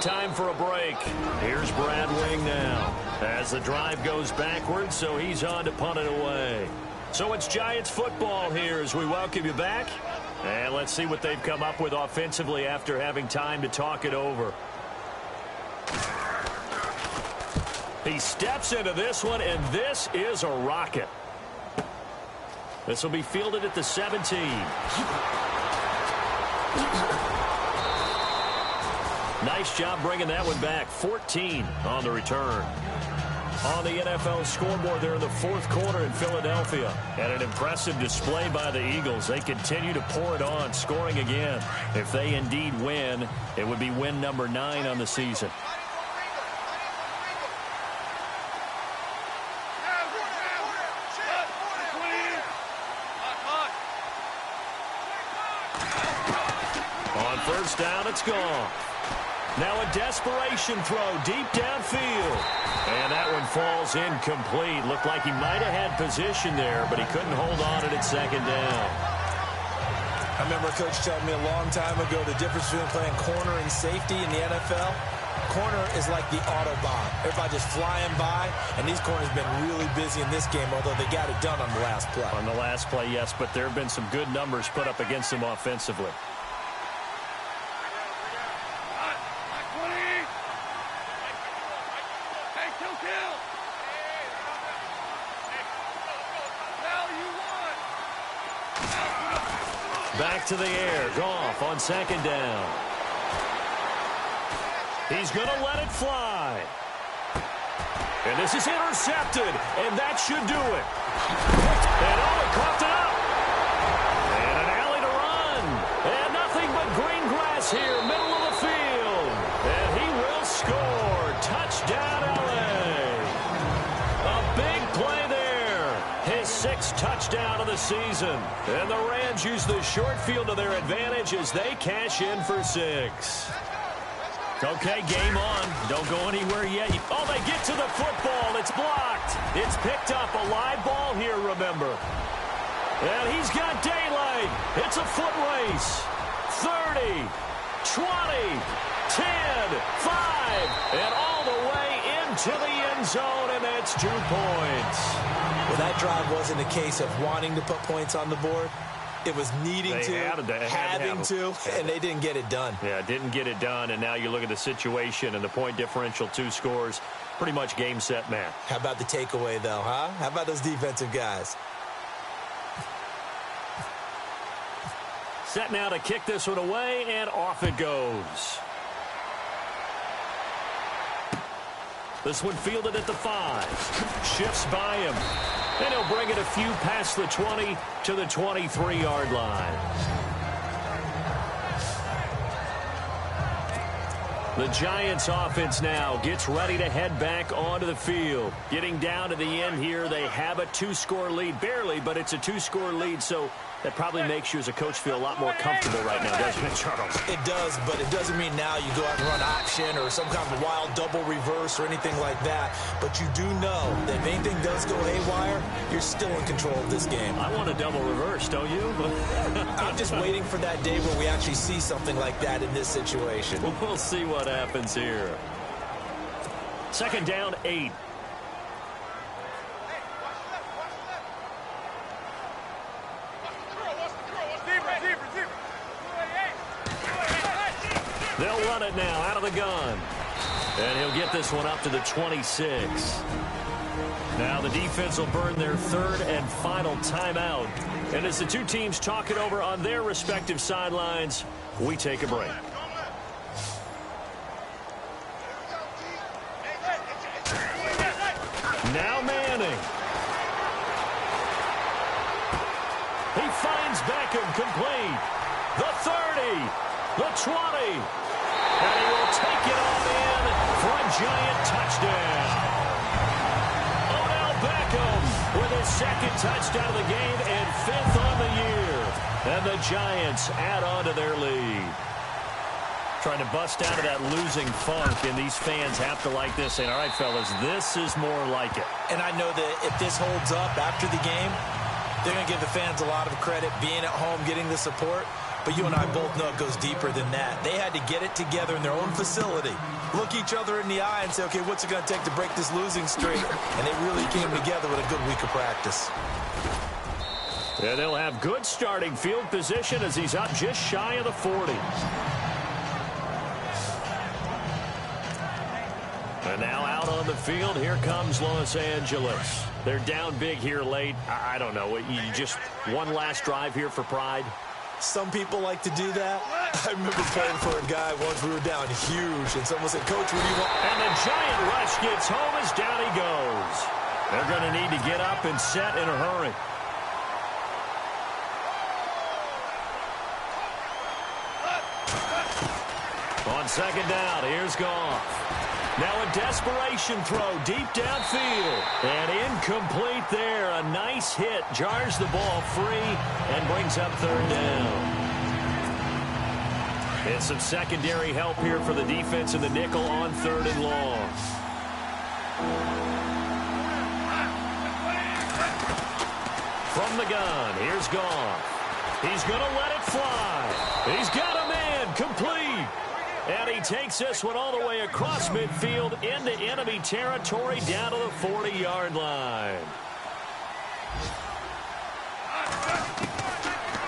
Time for a break. Here's Brad Wing now as the drive goes backwards, so he's on to punt it away. So it's Giants football here as we welcome you back. And let's see what they've come up with offensively after having time to talk it over. He steps into this one, and this is a rocket. This will be fielded at the 17. Nice job bringing that one back. 14 on the return. On the NFL scoreboard there in the 4th quarter in Philadelphia. And an impressive display by the Eagles. They continue to pour it on, scoring again. If they indeed win, it would be win number 9 on the season. On 1st down, it's gone. Now a desperation throw deep downfield. And that one falls incomplete. Looked like he might have had position there, but he couldn't hold on it at 2nd down. I remember a coach telling me a long time ago the difference between playing corner and safety in the NFL. Corner is like the Autobahn. Everybody just flying by, and these corners have been really busy in this game, although they got it done on the last play. On the last play, yes, but there have been some good numbers put up against them offensively. Back to the air. Goff on 2nd down. He's going to let it fly. And this is intercepted. And that should do it. And it caught it up. And an alley to run. this here, middle of the field. And he will score. Touchdown, LA. A big play there. His 6th touchdown of the season. And the Rams use the short field to their advantage as they cash in for 6. Okay, game on. Don't go anywhere yet. Oh, they get to the football. It's blocked. It's picked up. A live ball here, remember. And he's got daylight. It's a foot race. 30, 20, 10, 5, and all the way into the end zone, and that's 2 points. Well, that drive wasn't a case of wanting to put points on the board. It was needing having to, and they didn't get it done. Yeah, didn't get it done, and now you look at the situation and the point differential, 2 scores, pretty much game, set, match. How about the takeaway, though, huh? How about those defensive guys? Set now to kick this one away, and off it goes. This one fielded at the 5. Shifts by him. And he'll bring it a few past the 20 to the 23-yard line. The Giants offense now gets ready to head back onto the field. Getting down to the end here, they have a 2-score lead. Barely, but it's a 2-score lead, so that probably makes you as a coach feel a lot more comfortable right now, doesn't it, Charles? It does, but it doesn't mean now you go out and run option or some kind of wild double reverse or anything like that. But you do know that if anything does go haywire, you're still in control of this game. I want a double reverse, don't you? I'm just waiting for that day where we actually see something like that in this situation. We'll see what happens here. 2nd down, 8. They'll run it now out of the gun. And he'll get this one up to the 26. Now the defense will burn their 3rd and final timeout. And as the 2 teams talk it over on their respective sidelines, we take a break. Now Manning. He finds Beckham complete. The 30. The 20. And he will take it on in for a Giant touchdown. Odell Beckham with his 2nd touchdown of the game and 5th on the year. And the Giants add on to their lead. Trying to bust out of that losing funk, and these fans have to like this, saying, all right, fellas, this is more like it. And I know that if this holds up after the game, they're going to give the fans a lot of credit being at home, getting the support. But you and I both know it goes deeper than that. They had to get it together in their own facility, look each other in the eye and say, okay, what's it going to take to break this losing streak? And they really came together with a good week of practice. And they'll have good starting field position as he's up just shy of the 40. And now out on the field, here comes Los Angeles. They're down big here late. I don't know. You just one last drive here for pride? Some people like to do that. I remember playing for a guy once we were down huge, and someone said, Coach, what do you want? And the Giant rush gets home as down he goes. They're going to need to get up and set in a hurry. On 2nd down, here's Goff. Now a desperation throw deep downfield. And incomplete there. A nice hit. Jars the ball free and brings up 3rd down. And some secondary help here for the defense in the nickel on 3rd and long. From the gun, here's Goff. He's going to let it fly. He's got a man complete. And he takes this one all the way across midfield into enemy territory down to the 40-yard line.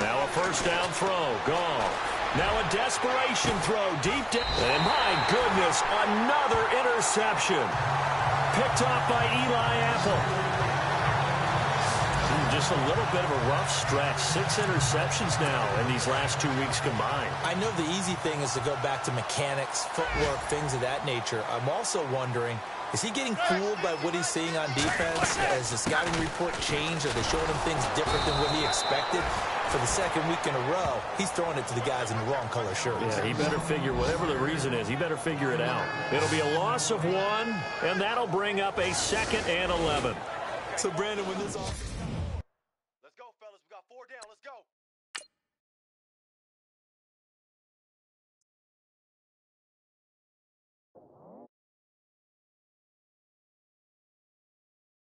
Now a 1st down throw. Goff. Now a desperation throw deep down. And my goodness, another interception. Picked off by Eli Apple. Just a little bit of a rough stretch. 6 interceptions now in these last 2 weeks combined. I know the easy thing is to go back to mechanics, footwork, things of that nature. I'm also wondering, is he getting fooled by what he's seeing on defense? Has the scouting report changed? Are they showing him things different than what he expected? For the second week in a row, he's throwing it to the guys in the wrong color shirts. Yeah, he better figure, whatever the reason is, he better figure it out. It'll be a loss of 1, and that'll bring up a 2nd and 11. So, Brandon, when this offense...